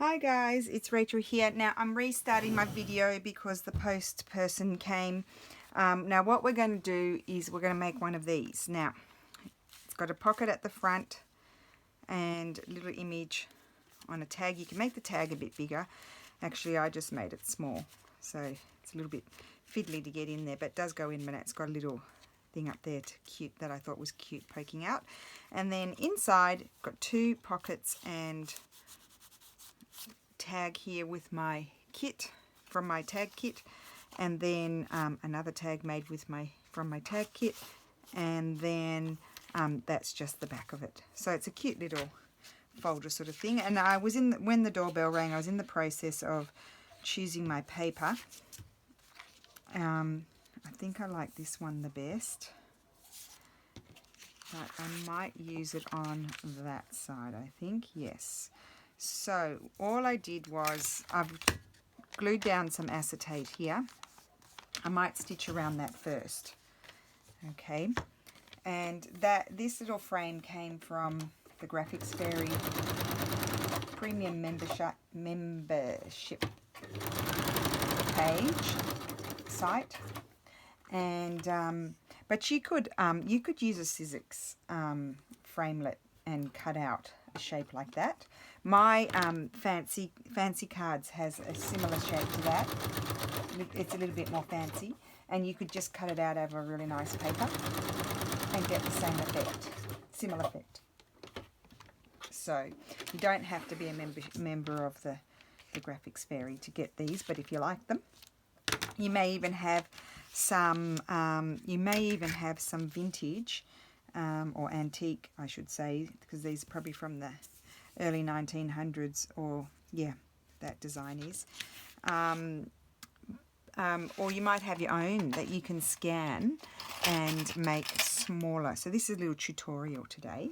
Hi guys, it's Rachel here. Now I'm restarting my video because the post person came. Now what we're going to do is we're going to make one of these. Now it's got a pocket at the front and a little image on a tag. You can make the tag a bit bigger. Actually I just made it small, so it's a little bit fiddly to get in there, but it does go in, and it's got a little thing up there that I thought was cute poking out. And then inside got two pockets and tag here with my kit from my tag kit, and then another tag made with from my tag kit, and then that's just the back of it. So it's a cute little folder sort of thing. And I was when the doorbell rang, I was in the process of choosing my paper. I think I like this one the best, but I might use it on that side, I think. Yes. So all I did was I've glued down some acetate here. I might stitch around that first. Okay. And this little frame came from the Graphics Fairy premium membership page site. And but you could use a Sizzix framelit and cut out a shape like that. My fancy cards has a similar shape to that. It's a little bit more fancy, and you could just cut it out over a really nice paper and get the same effect, similar effect. So you don't have to be a member of the Graphics Fairy to get these, but if you like them, you may even have some. Some vintage or antique, I should say, because these are probably from the early 1900s, or yeah, that design is. Or you might have your own that you can scan and make smaller. So this is a little tutorial today.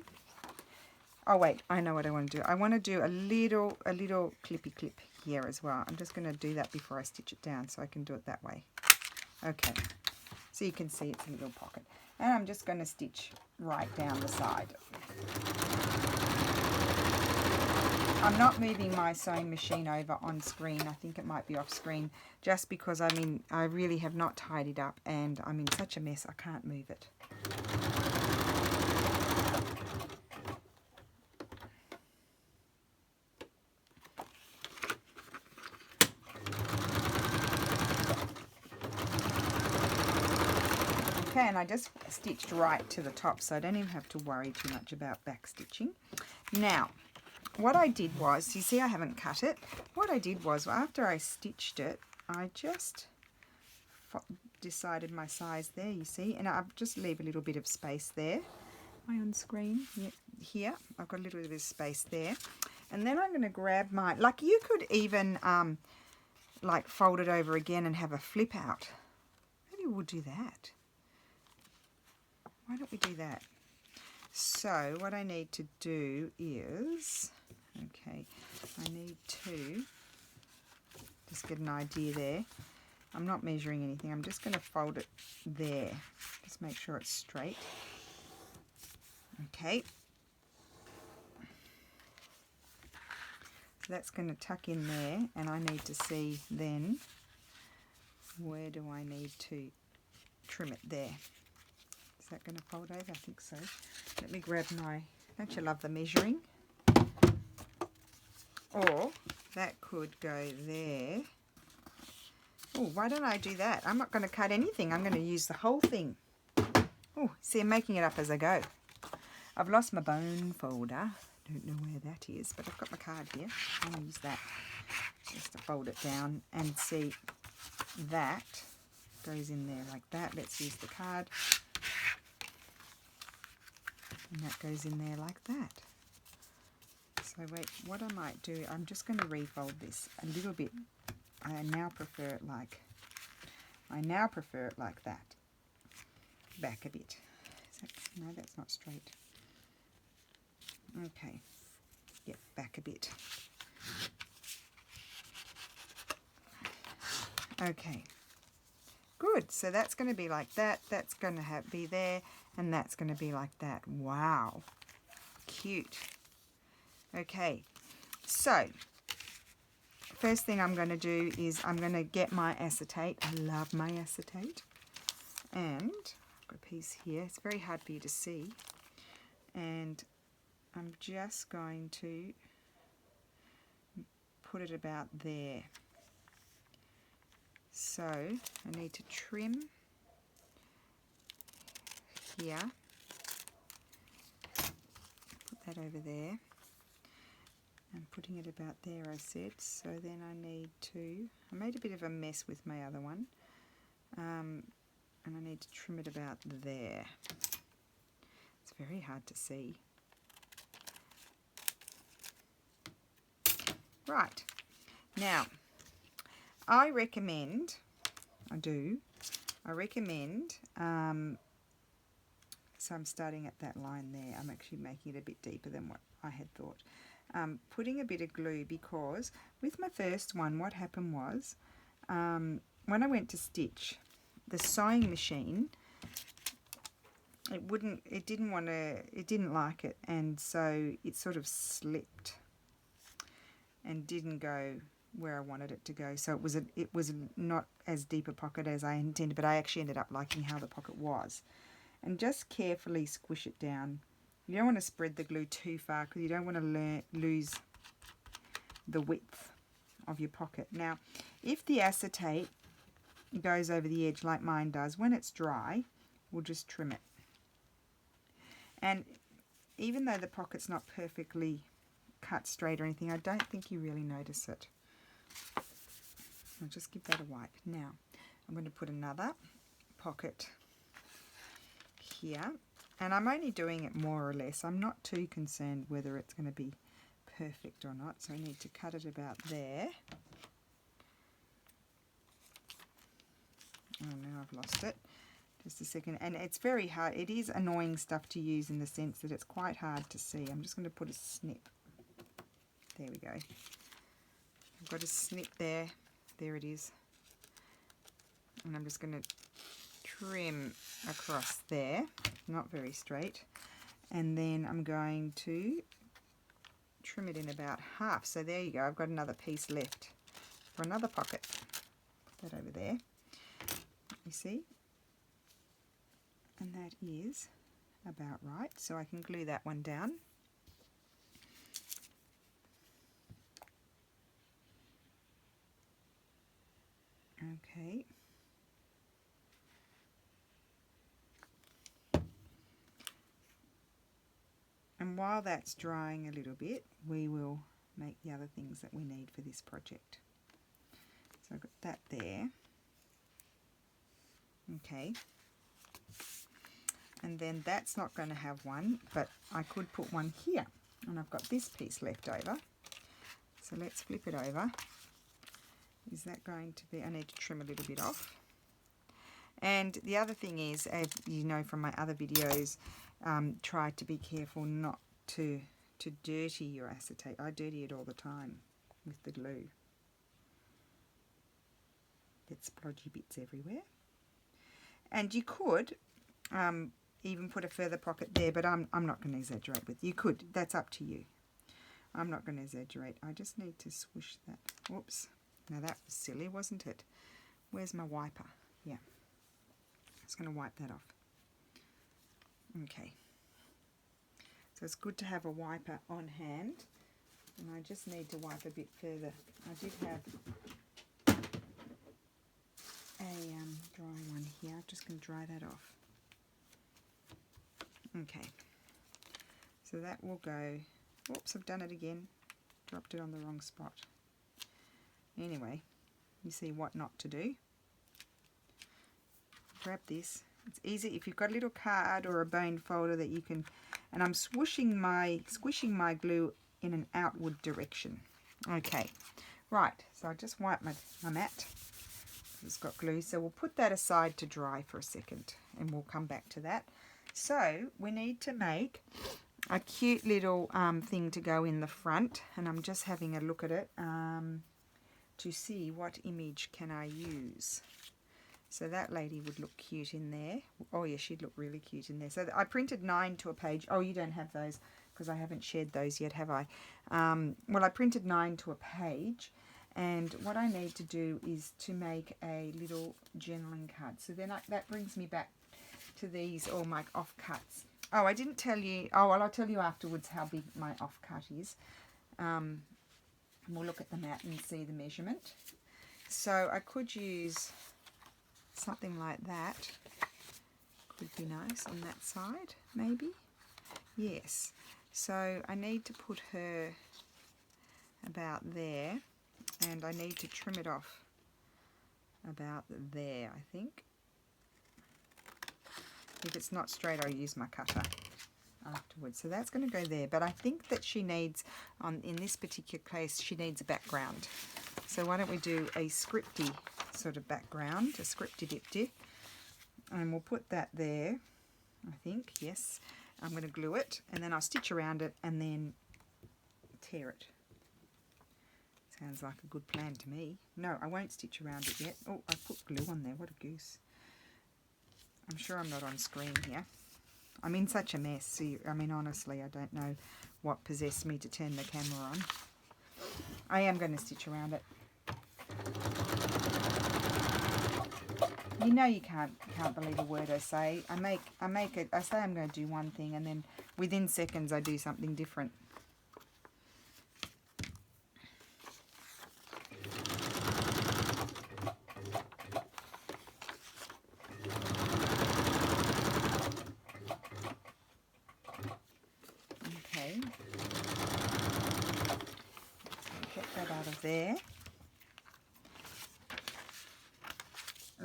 Oh wait, I know what I want to do. I want to do a little clippy clip here as well. I'm just going to do that before I stitch it down, so I can do it that way. Okay, so you can see it's a little pocket. And I'm just going to stitch right down the side. I'm not moving my sewing machine over on screen. I think it might be off screen, just because I really have not tidied up and I'm in such a mess I can't move it. Okay, and I just stitched right to the top, so I don't even have to worry too much about back stitching. Now, what I did was, you see I haven't cut it. What I did was, after I stitched it, I just decided my size there, you see, and I'll just leave a little bit of space there. Am I on screen? Yeah, here, I've got a little bit of space there. And then I'm going to grab my, like you could even like fold it over again and have a flip out. Maybe we'll do that. Why don't we do that? So what I need to do is, okay, I need to just get an idea there. I'm not measuring anything. I'm just going to fold it there. Just make sure it's straight. Okay. So that's going to tuck in there, and I need to see then where do I need to trim it there. Is that going to fold over? I think so. Let me grab my, don't you love the measuring? Or that could go there. Oh, why don't I do that? I'm not going to cut anything. I'm going to use the whole thing. Oh, see, I'm making it up as I go. I've lost my bone folder. Don't know where that is, but I've got my card here. I'm going to use that just to fold it down and see that goes in there like that. Let's use the card. And that goes in there like that. So wait, what I might do, I'm just going to refold this a little bit. I now prefer it like that. Back a bit. No, that's not straight. Okay. Yep, back a bit. Okay. Good. So that's going to be like that. That's going to be there. And that's going to be like that. Wow. Cute. Okay. So first thing I'm going to do is I'm going to get my acetate. I love my acetate. And I've got a piece here. It's very hard for you to see. And I'm just going to put it about there. So I need to trim here. Put that over there. I'm putting it about there, I said. So then I made a bit of a mess with my other one. And I need to trim it about there. It's very hard to see. Right. Now, I recommend, so I'm starting at that line there. I'm actually making it a bit deeper than what I had thought. Putting a bit of glue, because with my first one, what happened was, when I went to stitch, the sewing machine, it didn't like it, and so it sort of slipped and didn't go where I wanted it to go. So it was not as deep a pocket as I intended, but I actually ended up liking how the pocket was. And just carefully squish it down. You don't want to spread the glue too far because you don't want to lose the width of your pocket. Now, if the acetate goes over the edge like mine does, when it's dry, we'll just trim it. And even though the pocket's not perfectly cut straight or anything, I don't think you really notice it. I'll just give that a wipe. Now, I'm going to put another pocket here. And I'm only doing it more or less. I'm not too concerned whether it's going to be perfect or not. So I need to cut it about there. Oh, now I've lost it. Just a second. And it's very hard. It is annoying stuff to use in the sense that it's quite hard to see. I'm just going to put a snip. There we go. I've got a snip there. There it is. And I'm just going to trim across there. Not very straight. And then I'm going to trim it in about half. So there you go. I've got another piece left for another pocket. Put that over there. You see? And that is about right. So I can glue that one down. Okay. And while that's drying a little bit, we will make the other things that we need for this project. So I've got that there. Okay. And then that's not going to have one, but I could put one here. And I've got this piece left over. So let's flip it over. Is that going to be, I need to trim a little bit off. And the other thing is, as you know from my other videos, try to be careful not to dirty your acetate. I dirty it all the time with the glue. Get splodgy bits everywhere. And you could even put a further pocket there, but I'm not going to exaggerate with. You could, that's up to you. I'm not going to exaggerate. I just need to swish that. Whoops. Now that was silly, wasn't it? Where's my wiper? Yeah. I'm just going to wipe that off. Okay. So it's good to have a wiper on hand. And I just need to wipe a bit further. I did have a dry one here. I'm just going to dry that off. Okay. So that will go... Whoops, I've done it again. Dropped it on the wrong spot. Anyway, you see what not to do. Grab this. It's easy if you've got a little card or a bone folder that you can, and I'm squishing my glue in an outward direction. Okay, right, so I just wipe my mat. It's got glue, so we'll put that aside to dry for a second and we'll come back to that. So we need to make a cute little thing to go in the front, and I'm just having a look at it to see what image can I use. So that lady would look cute in there. Oh yeah, she'd look really cute in there. So I printed 9 to a page. Oh, you don't have those because I haven't shared those yet, have I? Well, I printed 9 to a page, And what I need to do is to make a little journaling card. So then that brings me back to these, all my offcuts. Oh, I didn't tell you. Oh, well, I'll tell you afterwards how big my offcut is. We'll look at the mat and see the measurement. So I could use something like that. Could be nice on that side, maybe. Yes. So I need to put her about there, and I need to trim it off about there, I think. If it's not straight, I'll use my cutter afterwards. So that's going to go there. But I think that she needs, in this particular case, she needs a background. So why don't we do a scripty sort of background, a scripty-dipty. And we'll put that there, I think, yes. I'm going to glue it, and then I'll stitch around it and then tear it. Sounds like a good plan to me. No, I won't stitch around it yet. Oh, I put glue on there. What a goose. I'm sure I'm not on screen here. I'm in such a mess. See, I mean, honestly, I don't know what possessed me to turn the camera on. I am going to stitch around it. You know, you can't believe a word I say. I say I'm going to do one thing, and then within seconds I do something different. Okay. Get that out of there.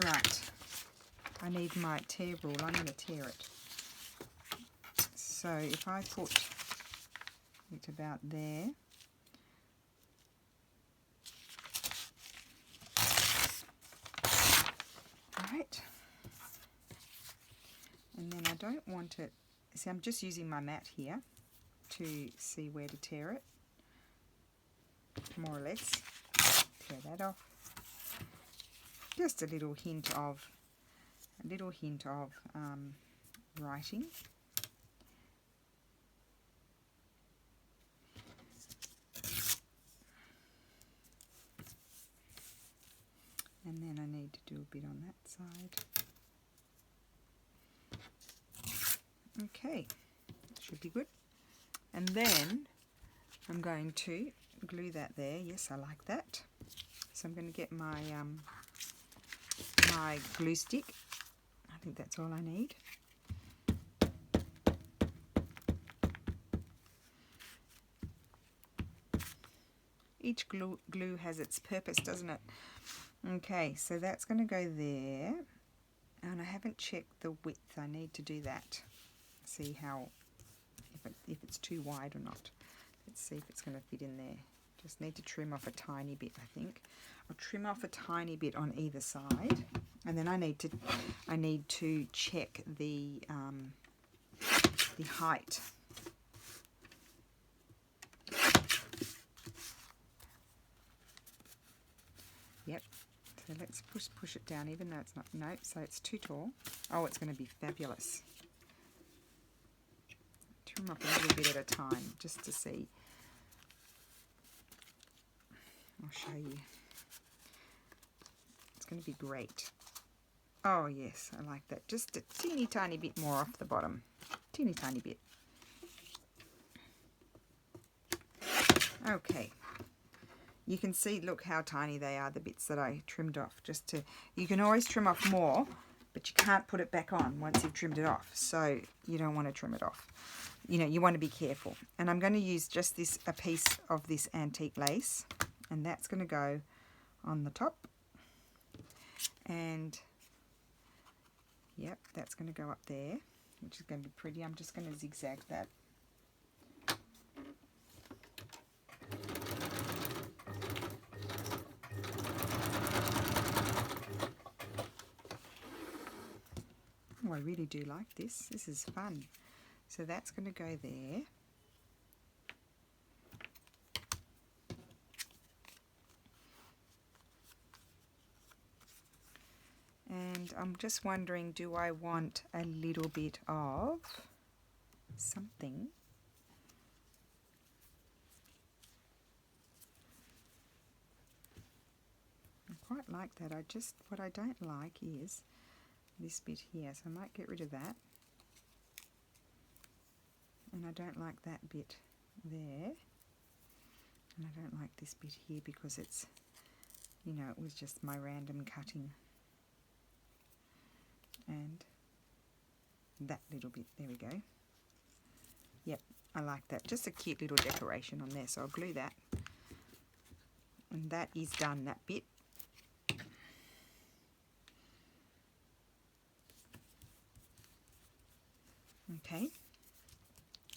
Right, I need my tear rule. I'm going to tear it. So if I put it about there, right, and then I don't want it, see, I'm just using my mat here to see where to tear it, more or less. Tear that off. Just a little hint of writing. And then I need to do a bit on that side. Okay, should be good. And then I'm going to glue that there. Yes, I like that. So I'm going to get my my glue stick. I think that's all I need. Each glue has its purpose, doesn't it? Okay, so that's going to go there. And I haven't checked the width. I need to do that. See how, if it's too wide or not. Let's see if it's going to fit in there. Just need to trim off a tiny bit, I think. I'll trim off a tiny bit on either side, and then I need to check the height. Yep. So let's push it down, even though it's not. No, so it's too tall. Oh, it's going to be fabulous. Trim off a little bit at a time, just to see. I'll show you. It's going to be great. Oh yes, I like that. Just a teeny tiny bit more off the bottom. Teeny tiny bit. Okay. You can see, look how tiny they are, the bits that I trimmed off. You can always trim off more, but you can't put it back on once you've trimmed it off. So you don't want to trim it off. You know, you want to be careful. And I'm going to use just a piece of this antique lace. And that's going to go on the top. And, yep, that's going to go up there, which is going to be pretty. I'm just going to zigzag that. Oh, I really do like this. This is fun. So that's going to go there. And I'm just wondering, do I want a little bit of something? quite like that. What I don't like is this bit here, so I might get rid of that. And I don't like that bit there. And I don't like this bit here because it's, you know, it was just my random cutting. And that little bit, there we go. Yep, I like that. Just a cute little decoration on there, so I'll glue that. And that is done, that bit. Okay.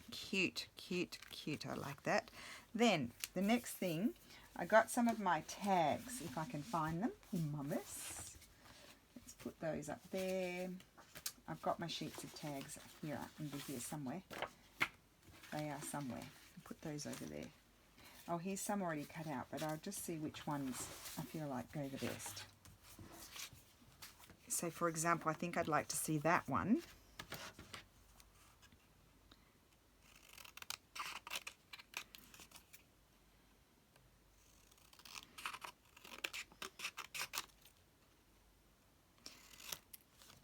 Cute, cute, cute. I like that. Then, the next thing, I got some of my tags, if I can find them, in my mess. Let's put those up there. I've got my sheets of tags here, under here somewhere. They are somewhere. I'll put those over there. Oh, here's some already cut out, but I'll just see which ones I feel like go the best. So, for example, I think I'd like to see that one.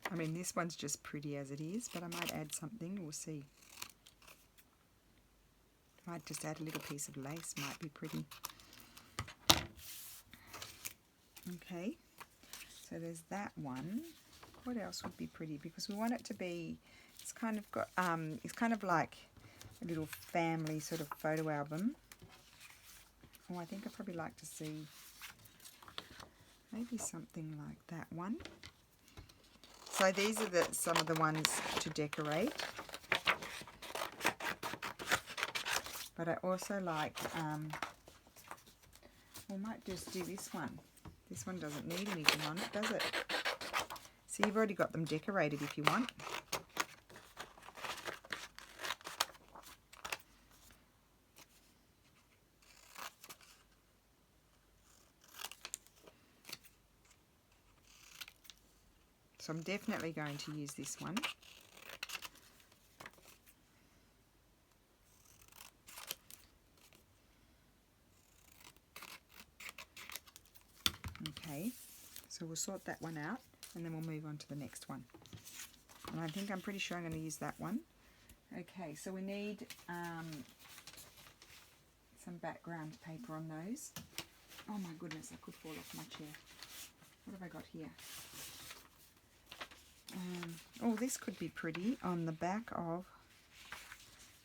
I mean, this one's just pretty as it is, but I might add something. We'll see. Might just add a little piece of lace. Might be pretty. Okay. So there's that one. What else would be pretty? Because we want it to be. It's kind of got. It's kind of like a little family sort of photo album. Oh, I think I'd probably like to see maybe something like that one. So these are some of the ones to decorate. But I also like, we might just do this one. This one doesn't need anything on it, does it? So you've already got them decorated if you want. So I'm definitely going to use this one. Okay, so we'll sort that one out and then we'll move on to the next one. And I think I'm pretty sure I'm going to use that one. Okay, so we need some background paper on those. Oh my goodness, I could fall off my chair. What have I got here? Oh, this could be pretty on the back of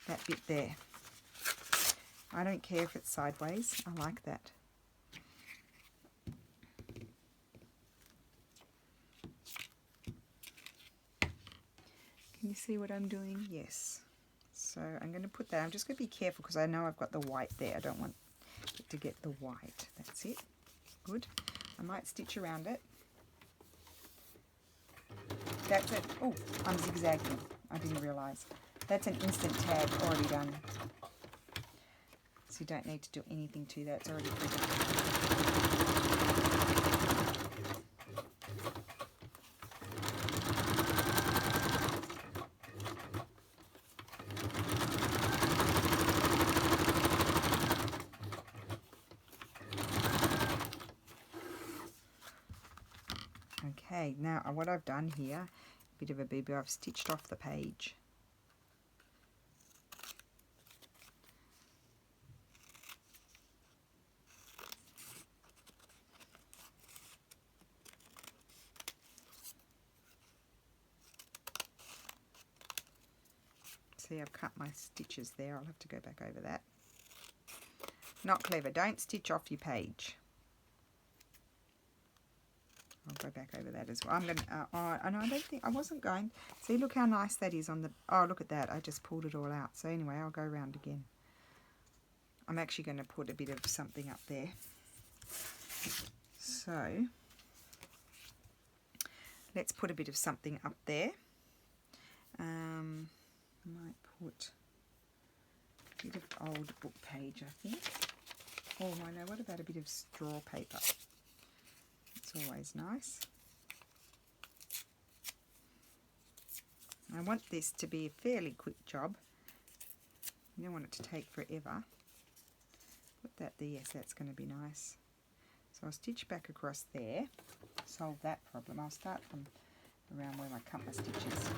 that bit there. I don't care if it's sideways. I like that. Can you see what I'm doing? Yes. So I'm going to put that. I'm just going to be careful because I know I've got the white there. I don't want it to get the white. That's it. Good. I might stitch around it. That's it. Oh, I'm zigzagging. I didn't realise. That's an instant tag already done. So you don't need to do anything to that. It's already printed. Okay, now what I've done here, a bit of a boo-boo, I've stitched off the page. See, I've cut my stitches there. I'll have to go back over that. Not clever. Don't stitch off your page. I'll go back over that as well. I'm going to, and I don't think, I wasn't going, see, look how nice that is on the, oh, look at that. I just pulled it all out. So anyway, I'll go around again. I'm actually going to put a bit of something up there. So, let's put a bit of something up there. I might put a bit of old book page, I think. Oh, I know, what about a bit of straw paper? It's always nice. I want this to be a fairly quick job. You don't want it to take forever. Put that there, yes, that's going to be nice. So So I'll stitch back across there, solve that problem. I'll start from around where I cut my stitches.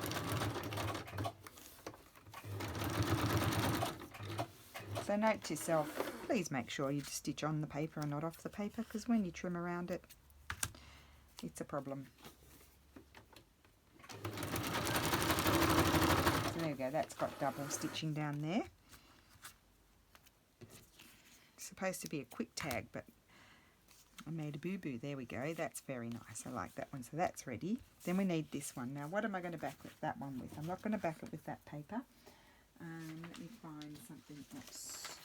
So note to self, please make sure you stitch on the paper and not off the paper, because when you trim around it, it's a problem. So there we go, that's got double stitching down there. It's supposed to be a quick tag, but I made a boo-boo. There we go. That's very nice. I like that one. So that's ready. Then we need this one. Now, what am I going to back that one with? I'm not going to back it with that paper. Let me find something else.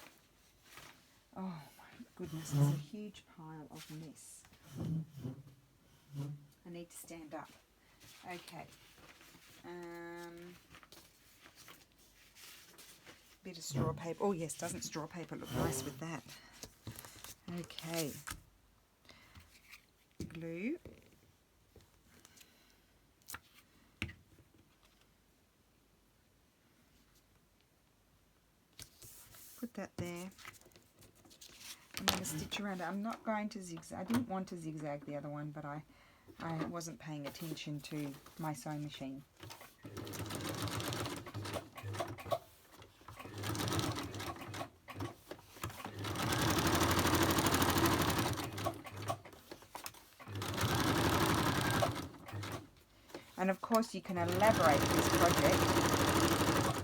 Oh, my goodness. There's a huge pile of mess. I need to stand up. Okay. Bit of straw paper. Oh, yes. Doesn't straw paper look nice with that? Okay. Glue. Put that there. I'm going to stitch around it. I'm not going to zigzag. I didn't want to zigzag the other one, but I wasn't paying attention to my sewing machine. And of course you can elaborate this project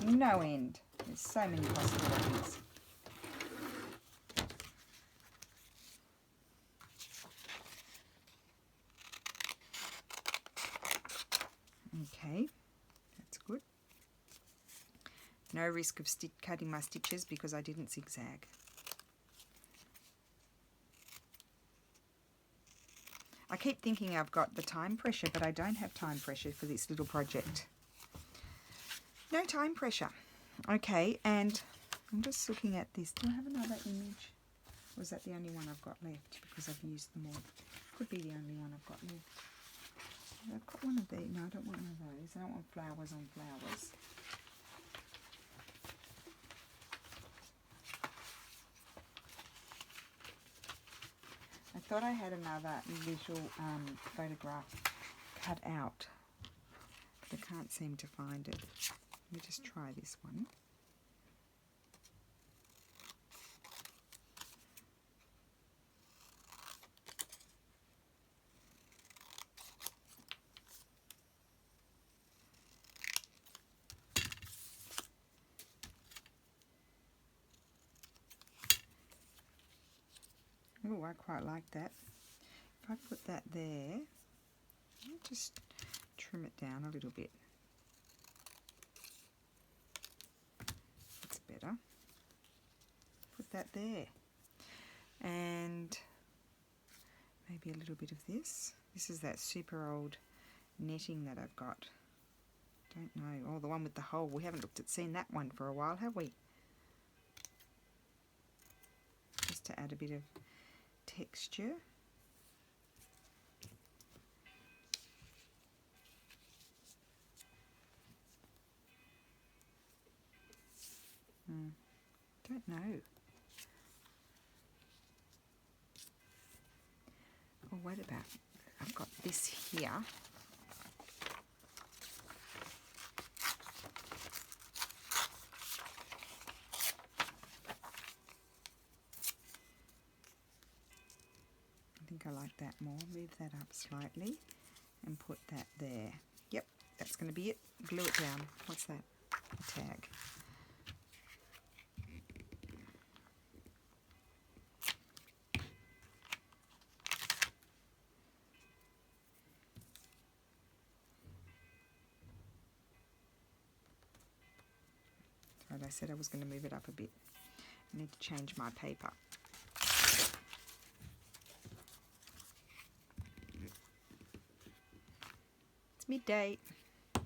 no end. There's so many possibilities. Okay, that's good. No risk of cutting my stitches because I didn't zigzag. I keep thinking I've got the time pressure, but I don't have time pressure for this little project. No time pressure. Okay, and I'm just looking at this. Do I have another image? Or is that the only one I've got left because I've used them all? Could be the only one I've got left. I've got one of these. No, I don't want one of those. I don't want flowers on flowers. I thought I had another little photograph cut out, but I can't seem to find it. Let me just try this one. Oh, I quite like that. If I put that there, I'll just trim it down a little bit. That's better. Put that there. And maybe a little bit of this. This is that super old netting that I've got. Don't know. Oh, the one with the hole. We haven't seen that one for a while, have we? Just to add a bit of texture. Don't know. Oh, wait about. I've got this here. I think I like that more. Move that up slightly and put that there. Yep, that's going to be it. Glue it down. What's that? A tag. Right, I said I was going to move it up a bit. I need to change my paper. It's midday. Put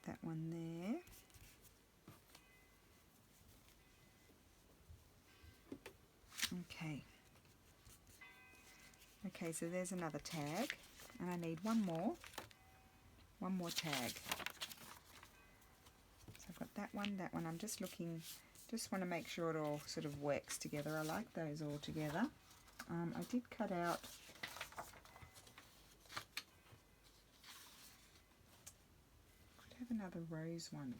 that one there. Okay. Okay, so there's another tag, and I need one more tag. So I've got that one. I'm just looking Just want to make sure it all sort of works together. I like those all together. I did cut out could have another rose one.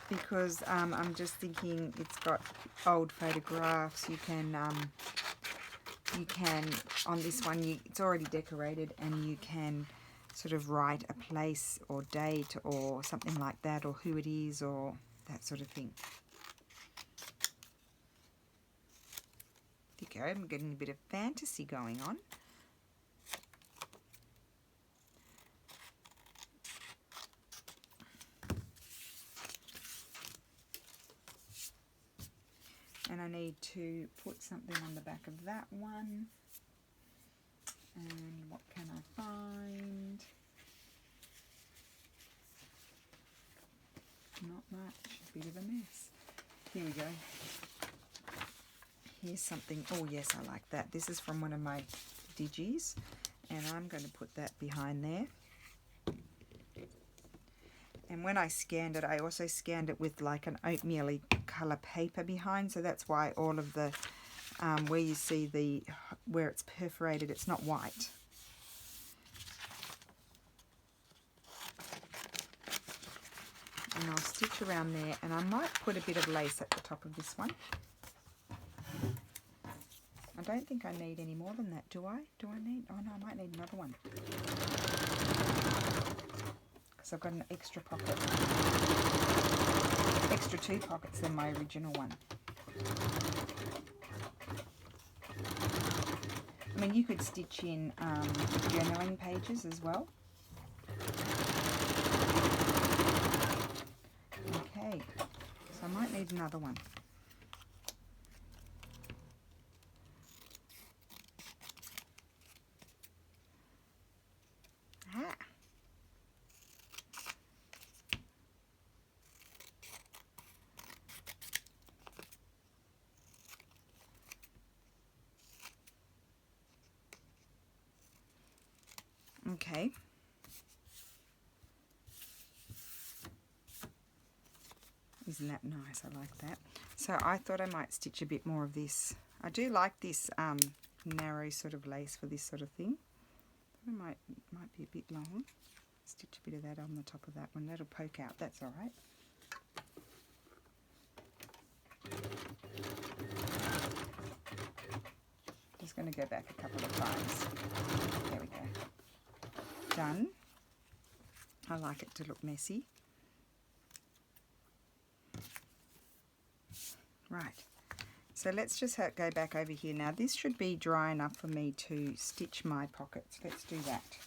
Because I'm just thinking it's got old photographs. You can on this one it's already decorated, and you can sort of write a place or date or something like that, or who it is, or that sort of thing. There you go. I'm getting a bit of fantasy going on. And I need to put something on the back of that one. And what can I find? Not much, a bit of a mess. Here we go. Here's something, oh yes, I like that. This is from one of my digis, and I'm going to put that behind there. And when I scanned it, I also scanned it with like an oatmeal-y colour paper behind, so that's why all of the, where you see where it's perforated, it's not white. And I'll stitch around there, and I might put a bit of lace at the top of this one. I don't think I need any more than that, do I? Do I need, oh no, I might need another one. Because I've got an extra pocket. Extra 2 pockets than my original one. I mean, you could stitch in journaling pages as well. Okay, so I might need another one. Ah. Okay. Isn't that nice? I like that. So I thought I might stitch a bit more of this. I do like this narrow sort of lace for this sort of thing. It might be a bit long. Stitch a bit of that on the top of that one. That'll poke out. That's all right. Just going to go back a couple of times. There we go. Done. I like it to look messy. Right, so let's just go back over here. Now this should be dry enough for me to stitch my pockets. Let's do that.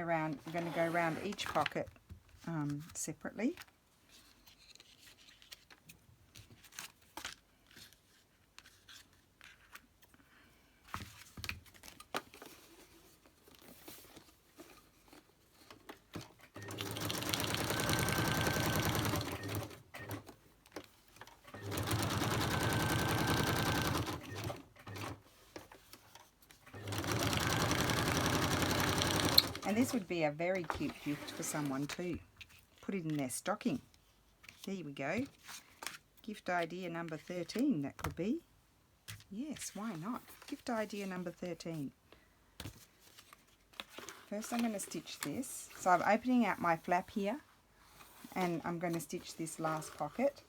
I'm going to go around each pocket separately. And this would be a very cute gift for someone too. Put it in their stocking. There we go. Gift idea number 13, that could be. Yes, why not? Gift idea number 13. First I'm going to stitch this. So I'm opening out my flap here, and I'm going to stitch this last pocket.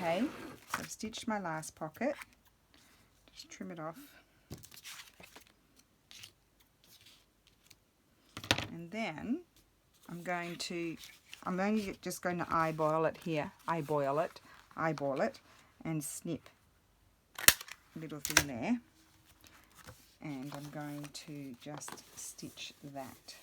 Okay, so I've stitched my last pocket. Just trim it off. And then I'm only just going to eyeball it here, eyeball it, and snip little thing there, and I'm going to just stitch that.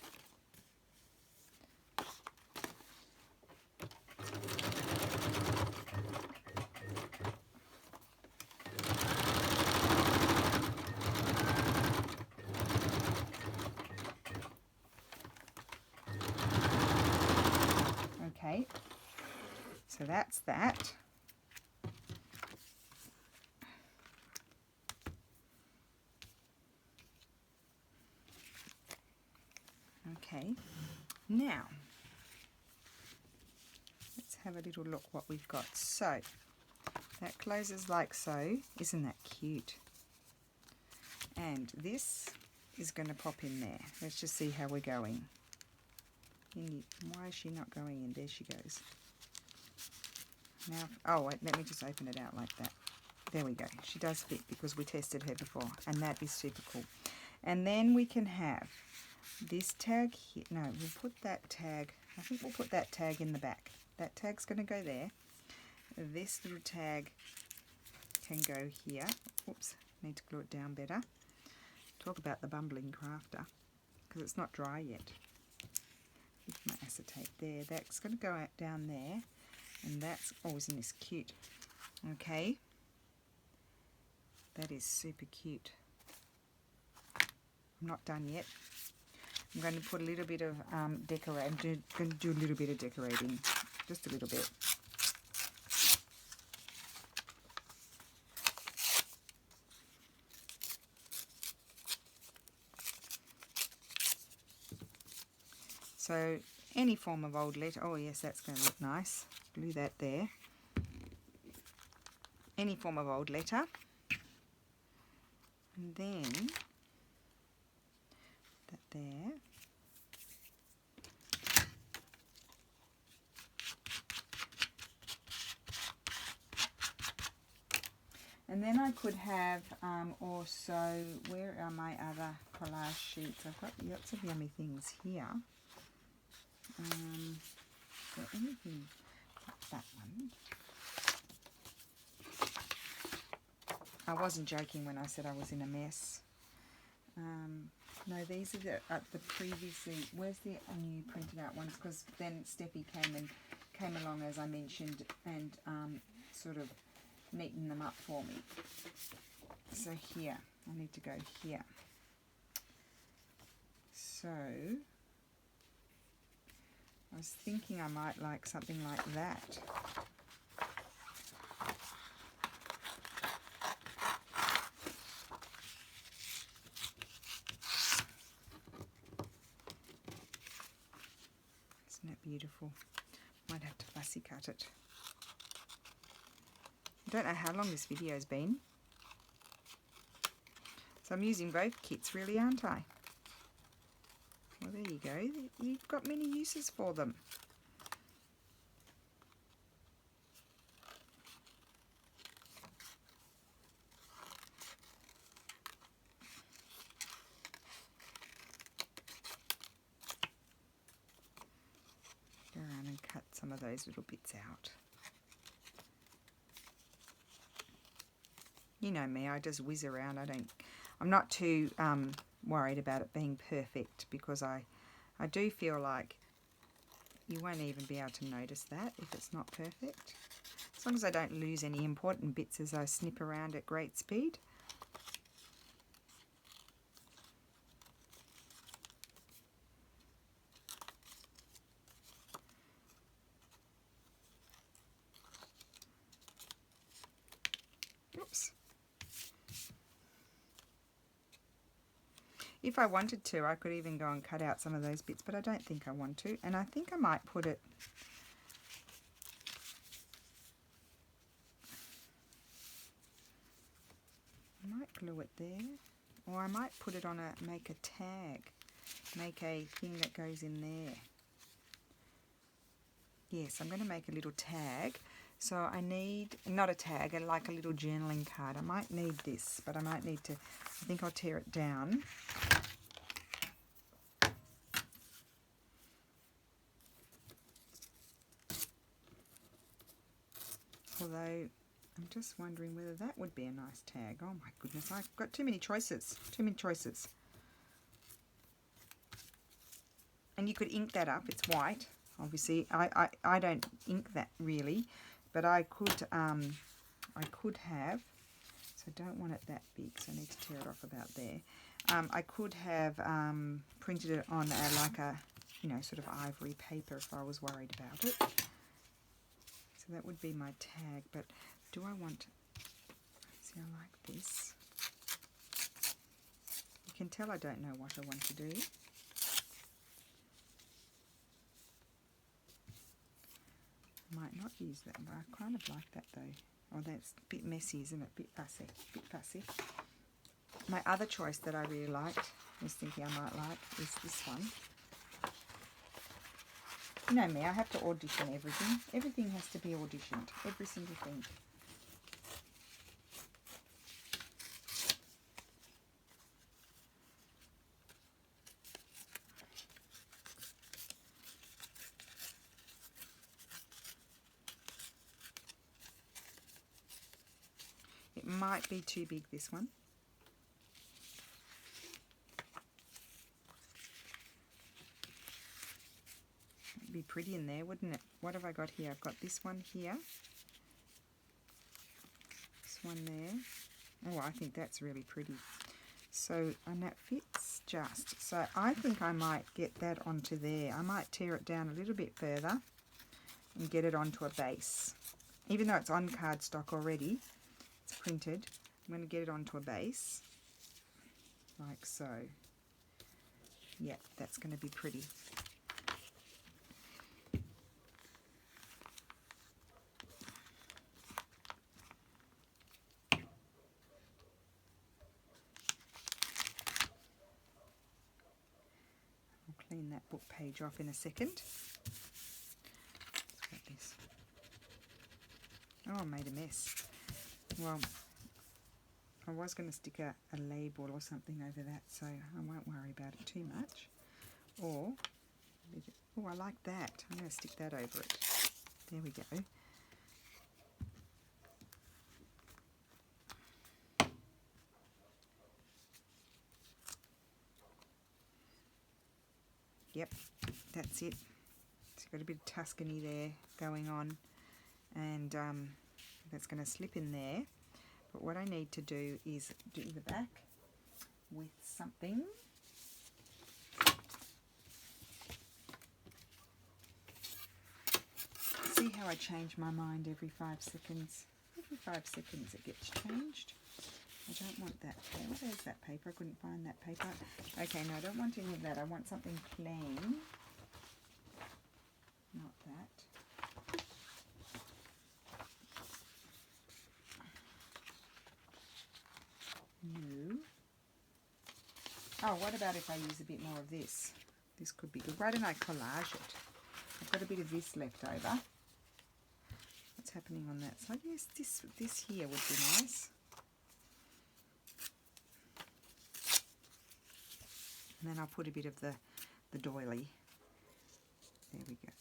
Okay, so that's that. Okay, now let's have a little look what we've got. So that closes like so. Isn't that cute? And this is going to pop in there. Let's just see how we're going. Why is she not going in? There she goes. Now, oh wait, let me just open it out like that. There we go. She does fit because we tested her before, and that is super cool. And then we can have this tag here. No, we'll put that tag, I think we'll put that tag in the back. That tag's going to go there. This little tag can go here. Oops, need to glue it down better. Talk about the bumbling crafter, because it's not dry yet. With my acetate there, that's going to go out down there, and that's, oh, isn't this cute? Okay, that is super cute. I'm not done yet. I'm going to put a little bit of decorating. I'm going to do a little bit of decorating, just a little bit. So any form of old letter, oh yes, that's going to look nice. Glue that there. Any form of old letter. And then that there. And then I could have also, where are my other collage sheets? I've got lots of yummy things here. Is there anything like that one? I wasn't joking when I said I was in a mess. No, these are the previously, where's the new printed out ones? Because then Steffi came along, as I mentioned, and sort of neatened them up for me. So here, I need to go here. So I was thinking I might like something like that. Isn't that beautiful? Might have to fussy cut it. I don't know how long this video's been. So I'm using both kits really, aren't I? Well, there you go. You've got many uses for them. Go around and cut some of those little bits out. You know me, I just whiz around. I'm not too worried about it being perfect, because I do feel like you won't even be able to notice that if it's not perfect. As long as I don't lose any important bits as I snip around at great speed. Oops. If I wanted to, I could even go and cut out some of those bits, but I don't think I want to. And I think I might put it... I might glue it there. Or I might put it on make a tag. Make a thing that goes in there. Yes, I'm going to make a little tag. So I need, not a tag, like a little journaling card. I might need this, but I might need to, I think I'll tear it down. Although I'm just wondering whether that would be a nice tag. Oh my goodness, I've got too many choices. Too many choices. And you could ink that up. It's white. Obviously, I don't ink that really, but I could have. So I don't want it that big, so I need to tear it off about there. I could have printed it on like a, you know, sort of ivory paper if I was worried about it. So that would be my tag, but do I want, see, I like this. You can tell I don't know what I want to do. I might not use that, but I kind of like that though. Oh, that's a bit messy, isn't it? Bit fussy, bit fussy. My other choice that I really liked, was thinking I might like, is this one. You know me, I have to audition everything. Everything has to be auditioned, every single thing. It might be too big, this one. It'd be pretty in there, wouldn't it? What have I got here? I've got this one here. This one there. Oh, I think that's really pretty. So, and that fits just. So I think I might get that onto there. I might tear it down a little bit further and get it onto a base. Even though it's on cardstock already, it's printed, I'm going to get it onto a base, like so. Yeah, that's going to be pretty. Clean that book page off in a second. Let's grab this. Oh, I made a mess. Well, I was going to stick a label or something over that, so I won't worry about it too much. Or, oh, I like that. I'm going to stick that over it. There we go. Yep, that's it. It's got a bit of Tuscany there going on, and that's going to slip in there. But what I need to do is do the back with something. See how I change my mind every 5 seconds? Every 5 seconds it gets changed. I don't want that. Where's that paper? I couldn't find that paper. Okay, no, I don't want any of that. I want something plain. Not that. No. Oh, what about if I use a bit more of this? This could be good. Why don't I collage it? I've got a bit of this left over. What's happening on that side? Yes, this here would be nice. And then I'll put a bit of the doily. There we go.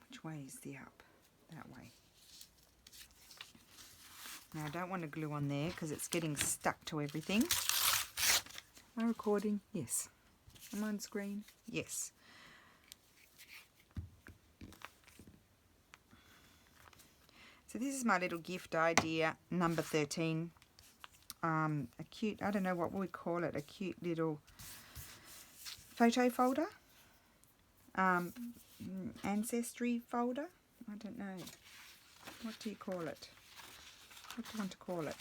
Which way is the up? That way. Now I don't want to glue on there because it's getting stuck to everything. Am I recording? Yes. Am I on screen? Yes. So this is my little gift idea, number 13. A cute, I don't know what we call it, a cute little photo folder, ancestry folder, I don't know, what do you call it, what do you want to call it?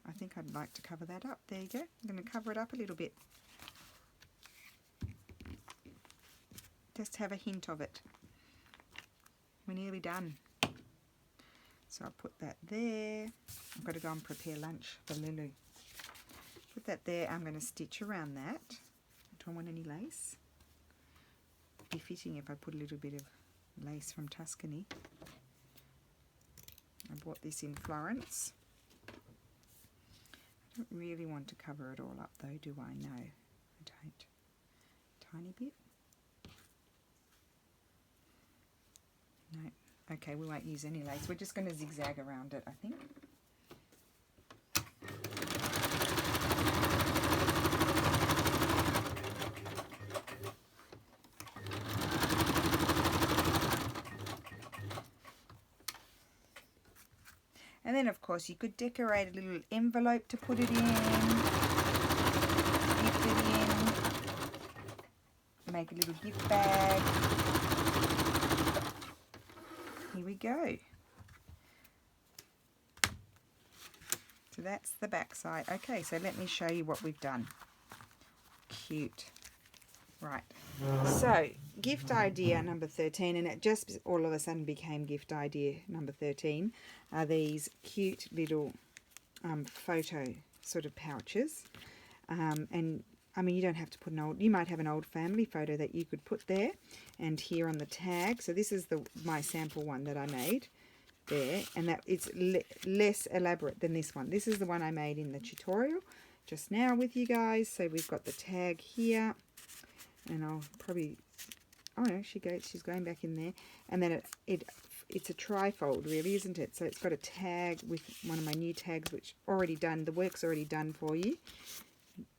I think I'd like to cover that up. There you go. I'm going to cover it up a little bit. Just have a hint of it. We're nearly done. So I'll put that there. I've got to go and prepare lunch for Lulu. Put that there. I'm going to stitch around that. Don't want any lace. It'd be fitting if I put a little bit of lace from Tuscany. I bought this in Florence. don't really want to cover it all up though, do I? No, I don't. Tiny bit. No. Okay, we won't use any lace. We're just going to zigzag around it, I think. And then, of course, you could decorate a little envelope to put it in, gift it in, make a little gift bag. Here we go. So that's the back side. Okay, so let me show you what we've done. Cute. Right. So, gift idea number 13, and it just all of a sudden became gift idea number 13, are these cute little photo sort of pouches. And I mean, you don't have to put an old, you might have an old family photo that you could put there, and here on the tag. So this is my sample one that I made there, and that it's less elaborate than this one. This is the one I made in the tutorial just now with you guys. So we've got the tag here, and I'll probably, oh no, she's going back in there, and then it's a trifold really, isn't it? So it's got a tag with one of my new tags, which already done, the work's already done for you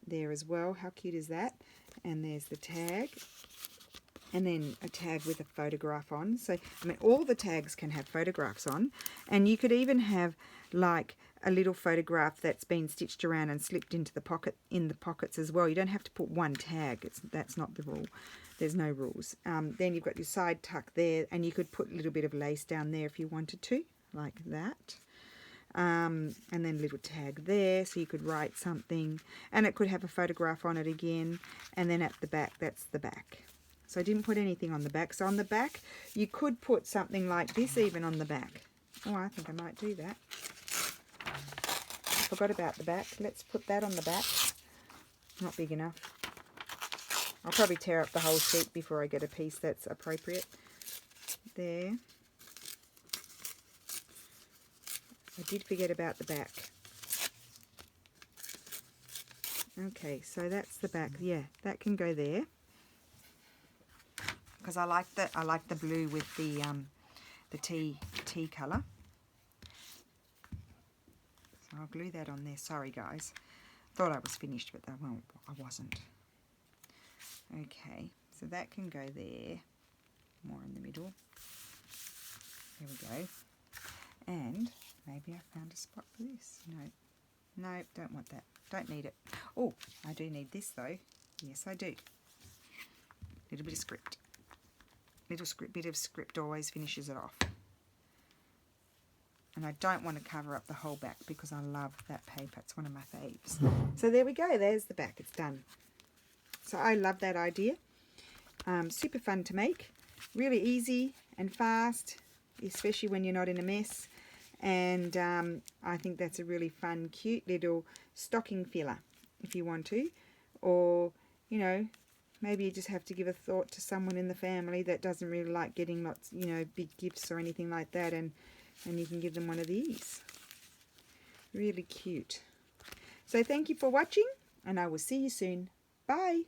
there as well. How cute is that? And there's the tag, and then a tag with a photograph on. So I mean, all the tags can have photographs on, and you could even have like a little photograph that's been stitched around and slipped into the pockets as well. You don't have to put one tag. That's not the rule. There's no rules. Then you've got your side tuck there, and you could put a little bit of lace down there if you wanted to, like that. And then a little tag there, so you could write something, and it could have a photograph on it again. And then at the back, that's the back. So I didn't put anything on the back. So on the back, you could put something like this even on the back. Oh, I think I might do that. I forgot about the back. Let's put that on the back. Not big enough. I'll probably tear up the whole sheet before I get a piece that's appropriate. There. I did forget about the back. Okay, so that's the back. Yeah, that can go there. Because I like the blue with the tea colour. So I'll glue that on there. Sorry guys, thought I was finished, but well, I wasn't. Okay, so that can go there, more in the middle. There we go. And maybe I found a spot for this. No, don't want that. Don't need it. Oh, I do need this though. Yes, I do. Little bit of script. Bit of script always finishes it off. And I don't want to cover up the whole back because I love that paper. It's one of my faves. So there we go. There's the back. It's done. So I love that idea. Super fun to make. Really easy and fast, especially when you're not in a mess. And I think that's a really fun, cute little stocking filler if you want to. Or, you know, maybe you just have to give a thought to someone in the family that doesn't really like getting lots, you know, big gifts or anything like that, and you can give them one of these. Really cute. So thank you for watching, and I will see you soon. Bye.